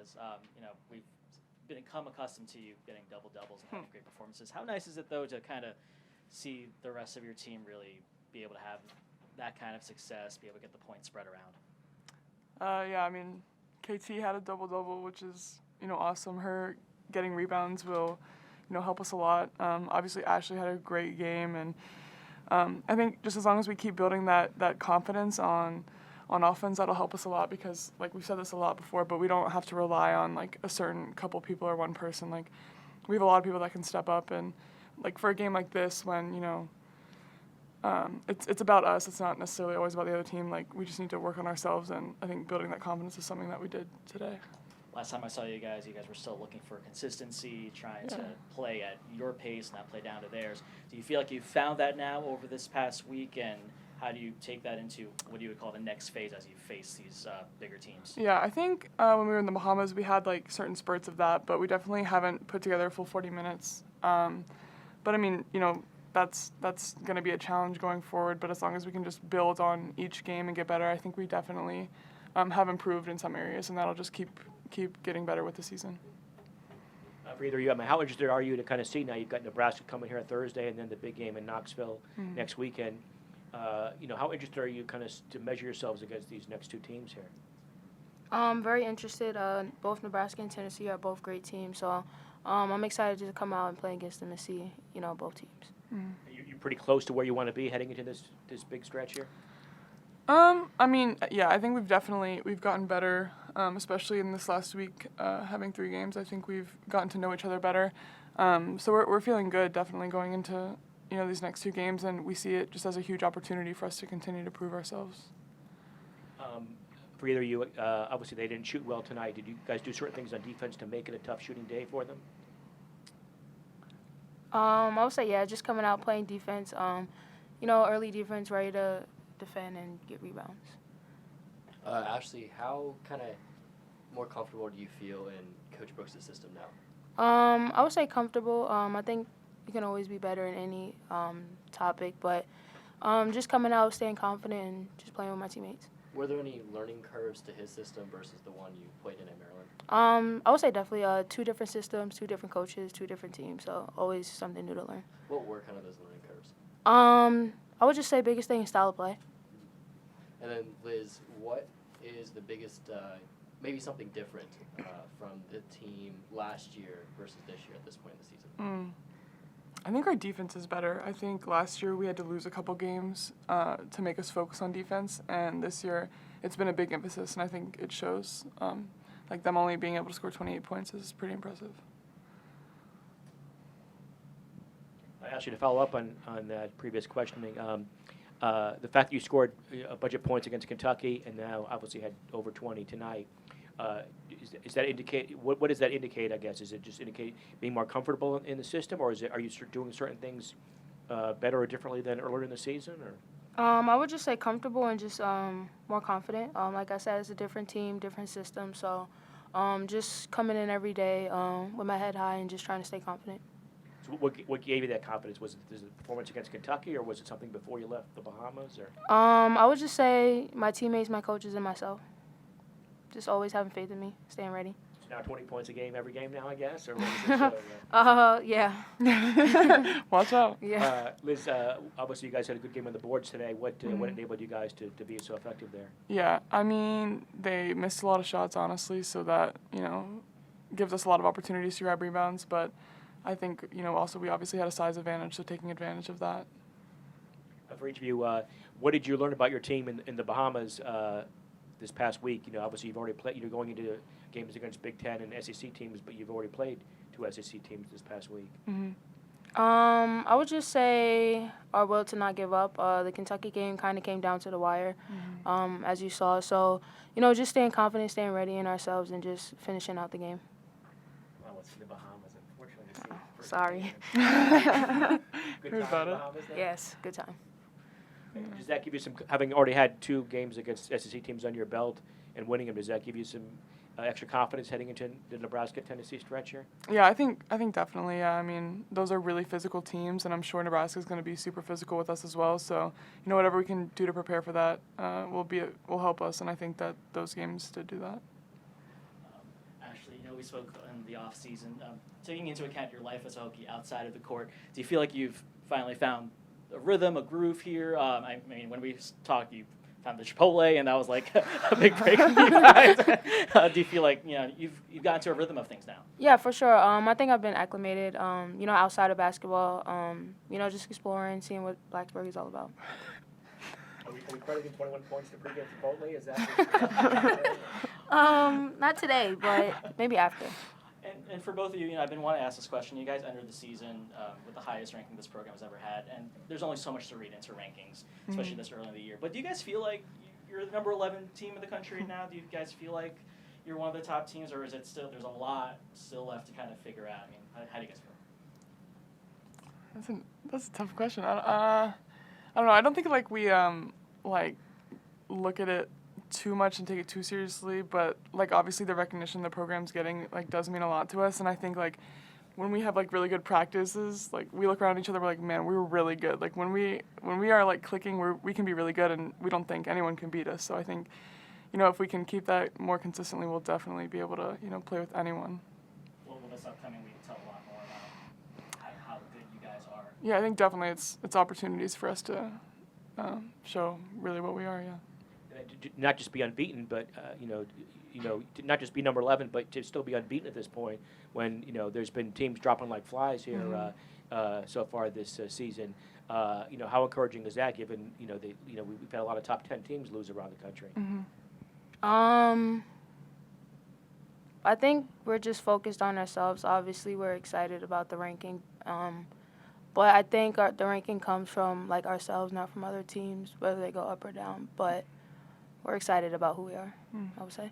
Liz. We've become accustomed to you getting double-doubles and having great performances. How nice is it, though, to kind of see the rest of your team really be able to have that kind of success, be able to get the point spread around? Yeah, I mean, KT had a double-double, which is, awesome. Her getting rebounds will, help us a lot. Obviously, Ashley had a great game, and I think just as long as we keep building that confidence on offense, that'll help us a lot because, like, we've said this a lot before, but we don't have to rely on, like, a certain couple people or one person. Like, we have a lot of people that can step up, and, like, for a game like this when, it's about us. It's not necessarily always about the other team. Like, we just need to work on ourselves, and I think building that confidence is something that we did today. Last time I saw you guys were still looking for consistency, trying to play at your pace, not play down to theirs. Do you feel like you've found that now over this past week, and how do you take that into what you would call the next phase as you face these bigger teams? Yeah, I think when we were in the Bahamas, we had, like, certain spurts of that, but we definitely haven't put together a full 40 minutes. But, I mean, that's going to be a challenge going forward, but as long as we can just build on each game and get better, I think we definitely have improved in some areas, and that'll just keep getting better with the season. For either of you, I mean, how interested are you to kind of see now you've got Nebraska coming here on Thursday and then the big game in Knoxville next weekend? How interested are you kind of to measure yourselves against these next two teams here? I'm very interested. Both Nebraska and Tennessee are both great teams, so I'm excited to come out and play against them and see, both teams. You're pretty close to where you want to be heading into this big stretch here? I mean, yeah, I think we've gotten better, especially in this last week, having 3 games. I think we've gotten to know each other better. So we're feeling good, definitely going into, these next 2 games, and we see it just as a huge opportunity for us to continue to prove ourselves. For either of you, obviously they didn't shoot well tonight. Did you guys do certain things on defense to make it a tough shooting day for them? I would say, yeah, just coming out playing defense, early defense, ready to defend and get rebounds. Ashley, how kind of more comfortable do you feel in Coach Brooks' system now? I would say comfortable. I think you can always be better in any topic, but just coming out, staying confident, and just playing with my teammates. Were there any learning curves to his system versus the one you played in at Maryland? I would say definitely 2 different systems, 2 different coaches, 2 different teams, so always something new to learn. What were kind of those learning curves? I would just say biggest thing is style of play. And then, Liz, what is the biggest, maybe something different from the team last year versus this year at this point in the season? I think our defense is better. I think last year we had to lose a couple games to make us focus on defense, and this year it's been a big emphasis, and I think it shows. Like them only being able to score 28 points is pretty impressive. I asked you to follow up on that previous questioning. The fact that you scored a bunch of points against Kentucky and now obviously had over 20 tonight, is that indicate what does that indicate? I guess is it just indicate being more comfortable in the system, or are you doing certain things better or differently than earlier in the season? Or I would just say comfortable and just more confident. Like I said, it's a different team, different system, so just coming in every day with my head high and just trying to stay confident. So what gave you that confidence? Was it the performance against Kentucky, or was it something before you left the Bahamas? Or I would just say my teammates, my coaches, and myself. Just always having faith in me, staying ready. So now 20 points a game every game now, I guess? Or what is it, yeah. Watch out. Yeah. Liz, obviously you guys had a good game on the boards today. What enabled you guys to be so effective there? Yeah, I mean, they missed a lot of shots, honestly, so that, gives us a lot of opportunities to grab rebounds, but I think, also we obviously had a size advantage, so taking advantage of that. For each of you, what did you learn about your team in the Bahamas this past week? Obviously you've already played. You're going into games against Big Ten and SEC teams, but you've already played 2 SEC teams this past week. I would just say our will to not give up. The Kentucky game kind of came down to the wire, as you saw. So, just staying confident, staying ready in ourselves, and just finishing out the game. Well, it's the Bahamas, unfortunately. Sorry. Good time in the Bahamas then? Yes, good time. Does that give you some, having already had 2 games against SEC teams on your belt and winning them, does that give you some extra confidence heading into the Nebraska-Tennessee stretch here? Yeah, I think definitely. Yeah, I mean, those are really physical teams, and I'm sure Nebraska's going to be super physical with us as well. So, whatever we can do to prepare for that will help us, and I think that those games did do that. Ashley, we spoke in the off season. Taking into account your life as a Hokie outside of the court, do you feel like you've finally found a rhythm, a groove here? I mean, when we talked, you found the Chipotle, and that was like a big break for you guys. Do you feel like you've gotten to a rhythm of things now? Yeah, for sure. I think I've been acclimated. Outside of basketball. Just exploring, seeing what Blacksburg is all about. Are we crediting 21 points to pregame Chipotle? Is that? Not today, but maybe after. And for both of you, I've been wanting to ask this question. You guys entered the season with the highest ranking this program has ever had, and there's only so much to read into rankings, especially this early in the year. But do you guys feel like you're the number 11 team in the country now? Do you guys feel like you're one of the top teams, or is it still there's a lot still left to kind of figure out? I mean, how do you guys feel? That's a tough question. I don't know. I don't think we look at it too much and take it too seriously, but obviously the recognition the program's getting does mean a lot to us. And I think when we have really good practices, we look around each other, we're like, man, we were really good. When we are clicking, we can be really good, and we don't think anyone can beat us. So I think if we can keep that more consistently, we'll definitely be able to play with anyone. Well, will this upcoming week tell a lot more about how good you guys are? Yeah, I think definitely it's opportunities for us to show really what we are. Yeah. Not just be unbeaten, but not just be number 11, but to still be unbeaten at this point. When there's been teams dropping like flies here so far this season. How encouraging is that? Given we've had a lot of top 10 teams lose around the country. I think we're just focused on ourselves. Obviously, we're excited about the ranking, but I think the ranking comes from ourselves, not from other teams, whether they go up or down. But we're excited about who we are, I would say.